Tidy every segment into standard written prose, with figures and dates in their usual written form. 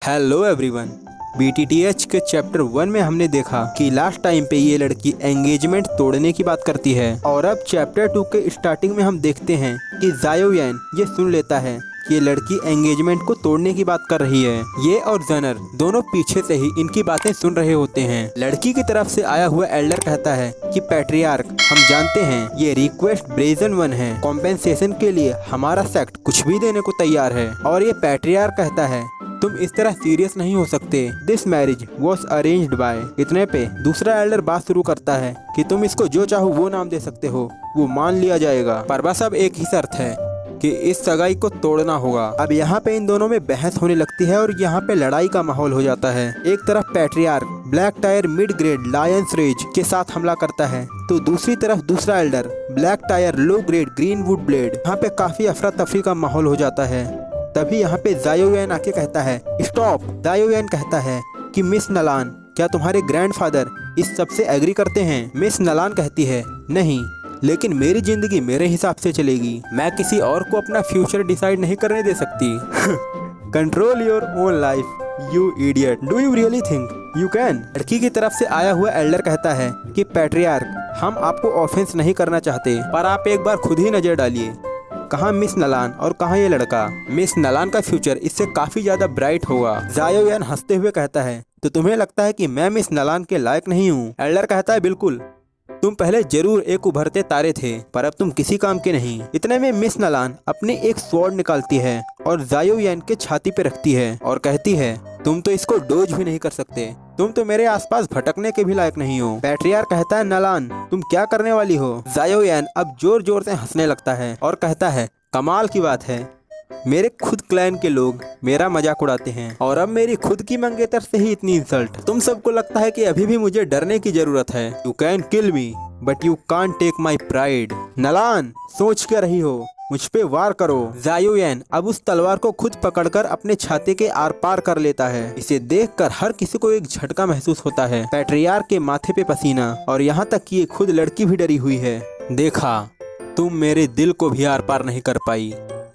Hello everyone. BTTH के chapter 1 में हमने देखा कि लास्ट टाइम पे ये लड़की एंगेजमेंट तोड़ने की बात करती है और अब चैप्टर 2 के स्टार्टिंग में हम देखते हैं कि ज़ायोयन ये सुन लेता है कि ये लड़की एंगेजमेंट को तोड़ने की बात कर रही है। ये और जनर दोनों पीछे से ही इनकी बातें सुन रहे होते हैं। लड़की की तरफ से आया हुआ एल्डर कहता है कि पैट्रियार्क, हम जानते हैं ये रिक्वेस्ट ब्रेजन वन है, कॉम्पेंसेशन के लिए हमारा सेक्ट कुछ भी देने को तैयार है। और ये पैट्रियार्क कहता है तुम इस तरह सीरियस नहीं हो सकते, this marriage was arranged bye. इतने पे दूसरा एल्डर बात शुरू करता है कि तुम इसको जो चाहो वो नाम दे सकते हो, वो मान लिया जाएगा, पर बस अब एक ही शर्त है कि इस सगाई को तोड़ना होगा। अब यहाँ पे इन दोनों में बहस होने लगती है और यहाँ पे लड़ाई का माहौल हो जाता है। एक तरफ patriarch black tier mid grade lions rage के साथ हमला करता है तो दूसरी तरफ दूसरा elder black tier low grade green wood blade. यहाँ पे काफी अफरा तफरी का माहौल हो जाता है। तभी यहाँ पे ज़ायोयन आके कहता है स्टॉप। ज़ायोयन कहता है कि मिस नलान, क्या तुम्हारे ग्रैंडफादर इस सब से एग्री करते हैं? मिस नलान कहती है नहीं, लेकिन मेरी जिंदगी मेरे हिसाब से चलेगी, मैं किसी और को अपना फ्यूचर डिसाइड नहीं करने दे सकती। Control your own life you idiot, do you really think you can? लड़की की तरफ से आया हुआ एल्डर कहता है कि पैट्रियार्क, हम आपको ऑफेंस नहीं करना चाहते, पर आप एक बार खुद ही नजर डालिए, कहाँ मिस नलान और कहाँ ये लड़का। मिस नलान का फ्यूचर इससे काफी ज्यादा ब्राइट होगा। ज़ायोयन हंसते हुए कहता है तो तुम्हें लगता है कि मैं मिस नलान के लायक नहीं हूँ? एल्डर कहता है बिल्कुल, तुम पहले जरूर एक उभरते तारे थे, पर अब तुम किसी काम के नहीं। इतने में मिस नलान अपनी एक स्वॉर्ड निकालती है और ज़ायोयन के छाती पे रखती है और कहती है तुम तो इसको डोज भी नहीं कर सकते, तुम तो मेरे आसपास भटकने के भी लायक नहीं हो। पैट्रियार्क कहता है नलान, तुम क्या करने वाली हो? ज़ायोयन अब जोर जोर से हंसने लगता है और कहता है कमाल की बात है, मेरे खुद क्लैन के लोग मेरा मजाक उड़ाते हैं और अब मेरी खुद की मंगेतर से ही इतनी इंसल्ट। तुम सबको लगता है कि अभी भी मुझे डरने की जरूरत है। You can kill me but you can't take my pride. नलान, सोच क्या रही हो, मुझ पे वार करो। ज़ायोयन अब उस तलवार को खुद पकड़कर अपने छाती के आर पार कर लेता है। इसे देखकर हर किसी को एक झटका महसूस होता है। पैट्रियार्क के माथे पे पसीना और यहाँ तक कि ये खुद लड़की भी डरी हुई है। देखा, तुम मेरे दिल को भी आर पार नहीं कर पाई,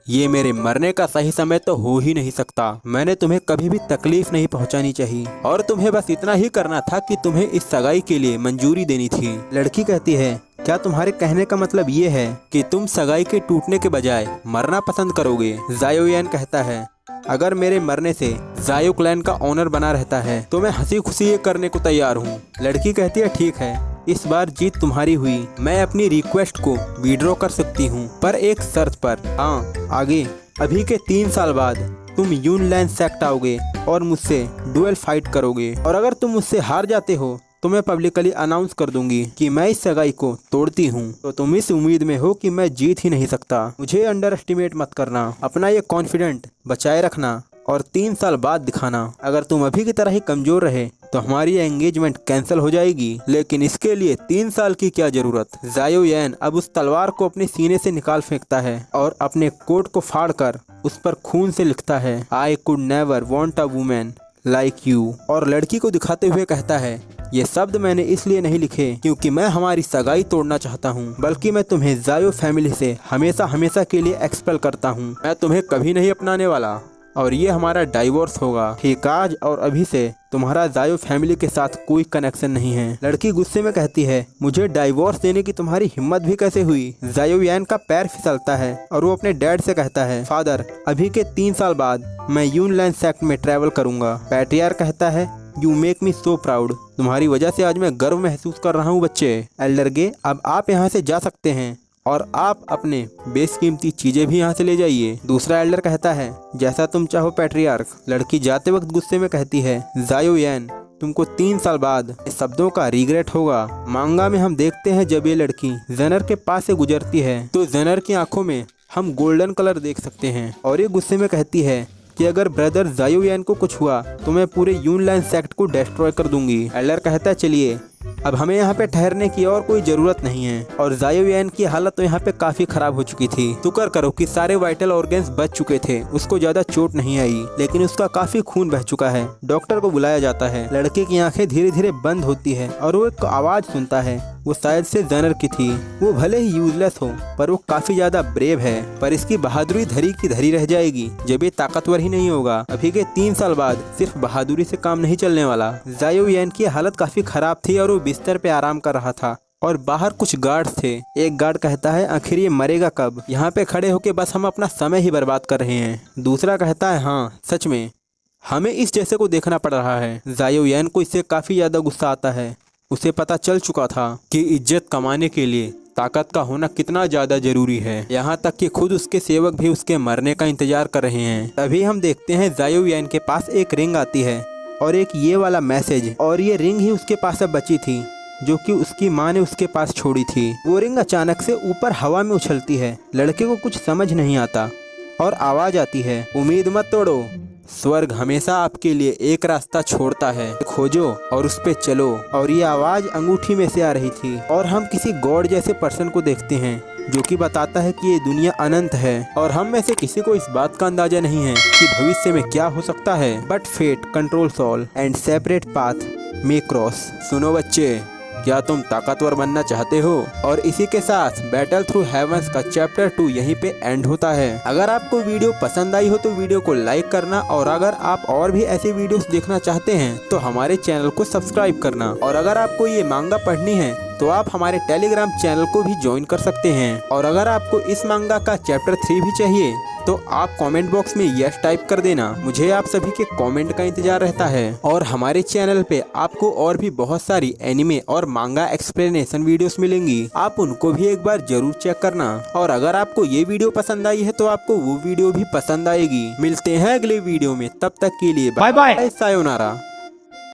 ये मेरे मरने का सही समय तो हो ही नहीं सकता। मैंने तुम्हें कभी भी तकलीफ नहीं पहुंचानी चाहिए और तुम्हें बस इतना ही करना था कि तुम्हें इस सगाई के लिए मंजूरी देनी थी। लड़की कहती है क्या तुम्हारे कहने का मतलब ये है कि तुम सगाई के टूटने के बजाय मरना पसंद करोगे? ज़ायोयन कहता है अगर मेरे मरने से ज़ायो क्लैन का ऑनर बना रहता है तो मैं हंसी खुशी ये करने को तैयार हूँ। लड़की कहती है ठीक है, इस बार जीत तुम्हारी हुई, मैं अपनी रिक्वेस्ट को विड्रॉ कर सकती हूँ, पर एक शर्त पर। हाँ, आगे अभी के 3 साल बाद तुम यूनलैंड सेक्ट आओगे और मुझसे डुएल फाइट करोगे, और अगर तुम मुझसे हार जाते हो तो मैं पब्लिकली अनाउंस कर दूंगी कि मैं इस सगाई को तोड़ती हूँ। तो तुम इस उम्मीद में हो कि मैं जीत ही नहीं सकता। मुझे अंडर एस्टिमेट मत करना, अपना ये कॉन्फिडेंट बचाए रखना और 3 साल बाद दिखाना। अगर तुम अभी की तरह ही कमजोर रहे तो हमारी एंगेजमेंट कैंसिल हो जाएगी, लेकिन इसके लिए 3 साल की क्या जरूरत। ज़ायोयन अब उस तलवार को अपने सीने से निकाल फेंकता है और अपने कोट को फाड़कर उस पर खून से लिखता है I could never want a women like you, और लड़की को दिखाते हुए कहता है ये शब्द मैंने इसलिए नहीं लिखे क्योंकि मैं हमारी सगाई तोड़ना चाहता हूँ, बल्कि मैं तुम्हें ज़ायो फैमिली से हमेशा हमेशा के लिए एक्सपेल करता हूँ। मैं तुम्हें कभी नहीं अपनाने वाला और ये हमारा डाइवोर्स होगा। ठीक, आज और अभी से तुम्हारा ज़ायो फैमिली के साथ कोई कनेक्शन नहीं है। लड़की गुस्से में कहती है मुझे डाइवोर्स देने की तुम्हारी हिम्मत भी कैसे हुई? ज़ायोयन का पैर फिसलता है और वो अपने डैड से कहता है फादर, अभी के 3 साल बाद मैं यूनलैंड सेक्ट में ट्रैवल करूंगा। पैट्रियार्क कहता है you make me so proud, तुम्हारी वजह से आज मैं गर्व महसूस कर रहा हूँ बच्चे। एल्डर गे, अब आप यहाँ से जा सकते हैं और आप अपने बेशकीमती चीजें भी यहाँ से ले जाइए। दूसरा एल्डर कहता है जैसा तुम चाहो पैट्रियार्क। लड़की जाते वक्त गुस्से में कहती है ज़ायोयन, तुमको 3 साल बाद इस शब्दों का रिग्रेट होगा। मांगा में हम देखते हैं जब ये लड़की जेनर के पास से गुजरती है तो जेनर की आंखों में हम गोल्डन कलर देख सकते हैं और ये गुस्से में कहती है कि अगर ब्रदर ज़ायोयन को कुछ हुआ तो मैं पूरे यूनलैंड सेक्ट को डिस्ट्रॉय कर दूंगी। एल्डर कहता है चलिए अब हमें यहाँ पे ठहरने की और कोई जरूरत नहीं है। और जायोयान की हालत तो यहाँ पे काफी खराब हो चुकी थी। शुक्र करो कि सारे वाइटल ऑर्गन्स बच चुके थे, उसको ज्यादा चोट नहीं आई, लेकिन उसका काफी खून बह चुका है। डॉक्टर को बुलाया जाता है। लड़के की आंखें धीरे धीरे बंद होती है और वो एक आवाज सुनता है। वो शायद से जनर की थी। वो भले ही यूजलेस हो पर वो काफी ज्यादा ब्रेव है, पर इसकी बहादुरी धरी की धरी रह जाएगी जब ये ताकतवर ही नहीं होगा। अभी के 3 साल बाद सिर्फ बहादुरी से काम नहीं चलने वाला। जायोयान की हालत काफी खराब थी और वो बिस्तर पे आराम कर रहा था और बाहर कुछ गार्ड्स थे। एक गार्ड कहता है आखिर ये मरेगा कब, यहाँ पे खड़े होके बस हम अपना समय ही बर्बाद कर रहे हैं। दूसरा कहता है हाँ सच में हमें इस जैसे को देखना पड़ रहा है। जायोयान को इससे काफी ज्यादा गुस्सा आता है। उसे पता चल चुका था कि इज्जत कमाने के लिए ताकत का होना कितना ज्यादा जरूरी है। यहाँ तक कि खुद उसके सेवक भी उसके मरने का इंतजार कर रहे हैं। तभी हम देखते हैं जायोयान के पास एक रिंग आती है और एक ये वाला मैसेज, और ये रिंग ही उसके पास अब बची थी जो कि उसकी माँ ने उसके पास छोड़ी थी। वो रिंग अचानक से ऊपर हवा में उछलती है। लड़के को कुछ समझ नहीं आता और आवाज आती है, उम्मीद मत तोड़ो, स्वर्ग हमेशा आपके लिए एक रास्ता छोड़ता है, खोजो और उस पे चलो। और ये आवाज अंगूठी में से आ रही थी और हम किसी गॉड जैसे पर्सन को देखते हैं जो कि बताता है कि ये दुनिया अनंत है और हम में से किसी को इस बात का अंदाजा नहीं है कि भविष्य में क्या हो सकता है। But fate controls all and separate path may cross. सुनो बच्चे, क्या तुम ताकतवर बनना चाहते हो? और इसी के साथ बैटल थ्रू हेवंस का चैप्टर 2 यहीं पे एंड होता है। अगर आपको वीडियो पसंद आई हो तो वीडियो को लाइक करना, और अगर आप और भी ऐसे वीडियोस देखना चाहते हैं तो हमारे चैनल को सब्सक्राइब करना। और अगर आपको ये मांगा पढ़नी है तो आप हमारे टेलीग्राम चैनल को भी ज्वाइन कर सकते हैं। और अगर आपको इस मांगा का चैप्टर 3 भी चाहिए तो आप कमेंट बॉक्स में यस टाइप कर देना। मुझे आप सभी के कमेंट का इंतजार रहता है। और हमारे चैनल पे आपको और भी बहुत सारी एनिमे और मांगा एक्सप्लेनेशन वीडियोस मिलेंगी, आप उनको भी एक बार जरूर चेक करना। और अगर आपको ये वीडियो पसंद आई है तो आपको वो वीडियो भी पसंद आएगी। मिलते हैं अगले वीडियो में, तब तक के लिए बाय बाय, सायोनारा।